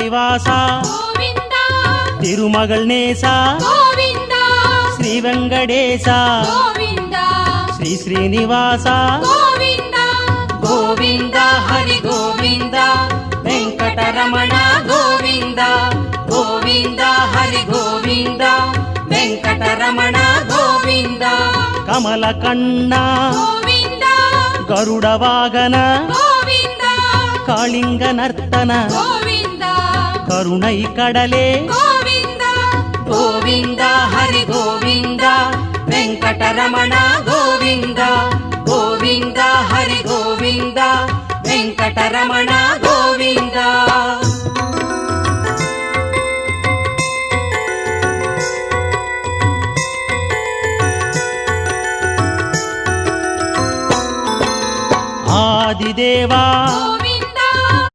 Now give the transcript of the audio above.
నివాస గోవింద తిరుమగల్ నేస గోవింద శ్రీ వెంకటేశ గోవింద శ్రీ శ్రీనివాస గోవింద గోవింద హరి గోవింద వెంకటరమణ గోవింద గోవింద హరి గోవింద వెంకటరమణ గోవింద కమలకన్న గోవింద గరుడ వాగన గోవింద కాళింగ నర్తన గోవింద కరుణై కడలే గోవింద గోవింద హరి గోవింద వెంకటరమణ గోవింద గోవింద హరి గోవింద వెంకటరమణ గోవింద ఆదిదేవా